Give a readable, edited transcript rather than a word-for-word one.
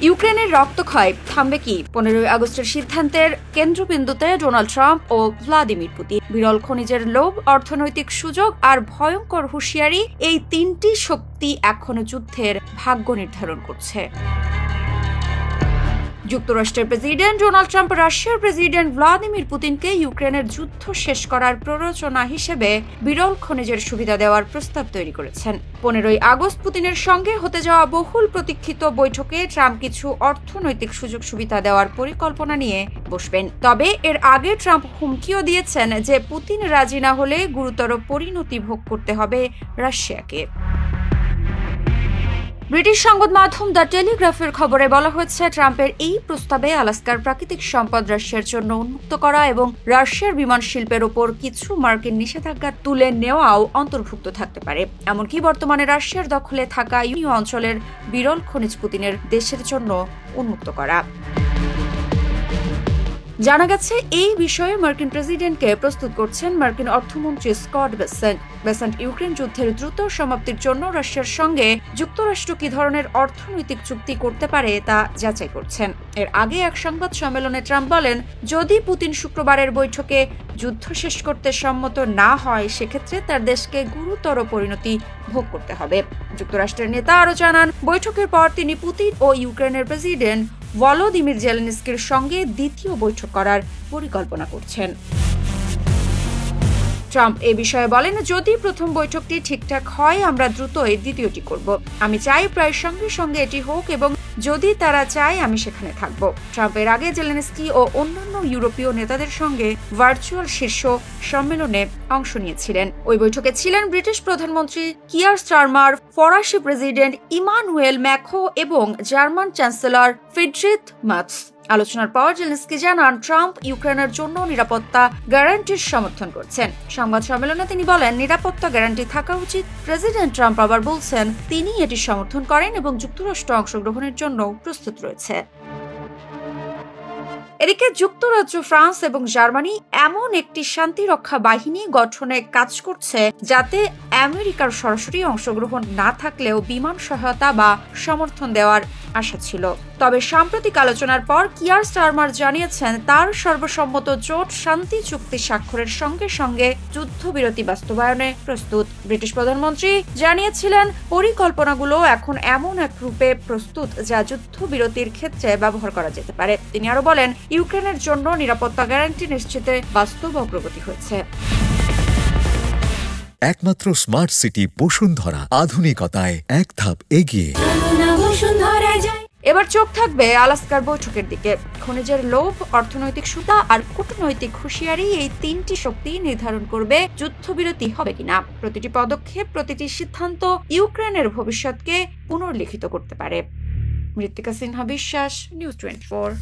ইউক্রেনের রক্তক্ষয় থামবে কি? 15 আগস্টের সিদ্ধান্তের কেন্দ্রবিন্দুতে ডোনাল্ড ট্রাম্প ও ভ্লাদিমির পুতিন। বিরল খনিজের লোভ, অর্থনৈতিক সুযোগ আর ভয়ঙ্কর হুঁশিয়ারি, এই তিনটি শক্তি এখনো যুদ্ধের ভাগ্য নির্ধারণ করছে। যুক্তরাষ্ট্রের প্রেসিডেন্ট ডোনাল্ড ট্রাম্প রাশিয়ার প্রেসিডেন্ট ভ্লাদিমির পুতিনকে ইউক্রেনের যুদ্ধ শেষ করার প্ররোচনা হিসেবে বিরল খনিজের সুবিধা দেওয়ার প্রস্তাব তৈরি করেছেন। 15 আগস্ট পুতিনের সঙ্গে হতে যাওয়া বহুল প্রতীক্ষিত বৈঠকে ট্রাম্প কিছু অর্থনৈতিক সুযোগ সুবিধা দেওয়ার পরিকল্পনা নিয়ে বসবেন। তবে এর আগে ট্রাম্প হুমকিও দিয়েছেন যে পুতিন রাজি না হলে গুরুতর পরিণতি ভোগ করতে হবে রাশিয়াকে। ব্রিটিশ সংবাদ মাধ্যম দ্য টেলিগ্রাফের খবরে বলা হয়েছে, ট্রাম্পের এই প্রস্তাবে আলাস্কার প্রাকৃতিক সম্পদ রাশিয়ার জন্য উন্মুক্ত করা এবং রাশিয়ার বিমান শিল্পের ওপর কিছু মার্কিন নিষেধাজ্ঞা তুলে নেওয়াও অন্তর্ভুক্ত থাকতে পারে। এমনকি বর্তমানে রাশিয়ার দখলে থাকা ইউরোপীয় অঞ্চলের বিরল খনিজ পুতিনের দেশের জন্য উন্মুক্ত করা। জানা গেছে, এই বিষয়ে মার্কিন প্রেসিডেন্টকে প্রস্তুত করছেন মার্কিন অর্থমন্ত্রী স্কট বেসেন্ট। ইউক্রেন যুদ্ধের দ্রুত সমাপ্তির জন্য রাশিয়ার সঙ্গে যুক্তরাষ্ট্র কি ধরনের অর্থনৈতিক চুক্তি করতে পারে তা যাচাই করছেন। এর আগে এক সংবাদ সম্মেলনে ট্রাম্প বলেন, যদি পুতিন শুক্রবারের বৈঠকে যুদ্ধ শেষ করতে সম্মত না হয়, সেক্ষেত্রে তার দেশকে গুরুতর পরিণতি ভোগ করতে হবে। যুক্তরাষ্ট্রের নেতা আরও জানান, বৈঠকের পর তিনি পুতিন ও ইউক্রেনের প্রেসিডেন্ট ভলোদিমির জেলেনস্কির সঙ্গে দ্বিতীয় বৈঠক করার পরিকল্পনা করছেন। ট্রাম্প এ বিষয়ে বলেন, যদি প্রথম বৈঠকটি ঠিকঠাক হয়, আমরা দ্রুতই দ্বিতীয়টি করব। আমি চাই প্রায় সঙ্গে সঙ্গে এটি হোক এবং যদি তারা চায় আমি সেখানে থাকব। ট্রাম্পের আগে জেলেনস্কি ও অন্যান্য ইউরোপীয় নেতাদের সঙ্গে ভার্চুয়াল শীর্ষ সম্মেলনে অংশ নিয়েছিলেন। ওই বৈঠকে ছিলেন ব্রিটিশ প্রধানমন্ত্রী কিয়ার স্টারমার, ফরাসি প্রেসিডেন্ট ইমানুয়েল ম্যাক্রো এবং জার্মান চ্যান্সেলর ফ্রিডরিখ মার্চ। আলোচনার পর জেলেনস্কি জানান, ট্রাম্প ইউক্রেনের জন্য নিরাপত্তা গ্যারান্টির সমর্থন করছেন। সংবাদ সম্মেলনে তিনি বলেন, নিরাপত্তা গ্যারান্টি থাকা উচিত। প্রেসিডেন্ট ট্রাম্প আবার বলছেন, তিনি এটি সমর্থন করেন এবং যুক্তরাষ্ট্র অংশগ্রহণের জন্য প্রস্তুত রয়েছে। এদিকে যুক্তরাজ্য, ফ্রান্স এবং জার্মানি এমন একটি শান্তিরক্ষা বাহিনী গঠনে কাজ করছে যাতে আমেরিকার সরাসরি অংশগ্রহণ না থাকলেও বিমান সহায়তা বা সমর্থন দেওয়ার আশা ছিল। তবে সাম্প্রতিক আলোচনার পর কিয়ার স্টারমার জানিয়েছেন, তার সর্বসম্মত জোট শান্তি চুক্তি স্বাক্ষরের সঙ্গে সঙ্গে যুদ্ধবিরতি বাস্তবায়নে প্রস্তুত। ব্রিটিশ প্রধানমন্ত্রী জানিয়েছিলেন, পরিকল্পনাগুলো এখন এমন এক রূপে প্রস্তুত যা যুদ্ধবিরতির ক্ষেত্রে ব্যবহার করা যেতে পারে। তিনি আরো বলেন, ইউক্রেনের জন্য নিরাপত্তা গ্যারান্টি নিশ্চিতে বাস্তব অগ্রগতি হয়েছে। একমাত্র স্মার্ট সিটি বসুন্ধরা, আধুনিকতায় এক ধাপ এগিয়ে। এবার চোখ থাকবে আলাস্কার বৈঠকের দিকে। খনিজের লোভ, অর্থনৈতিক সুবিধা আর কূটনৈতিক হুঁশিয়ারি, এই তিনটি শক্তি নির্ধারণ করবে যুদ্ধবিরতি হবে কিনা। প্রতিটি পদক্ষেপ, প্রতিটি সিদ্ধান্ত ইউক্রেনের ভবিষ্যৎকে পুনর্লিখিত করতে পারে। মৃত্তিকা সিনহা বিশ্বাস, নিউজ 24।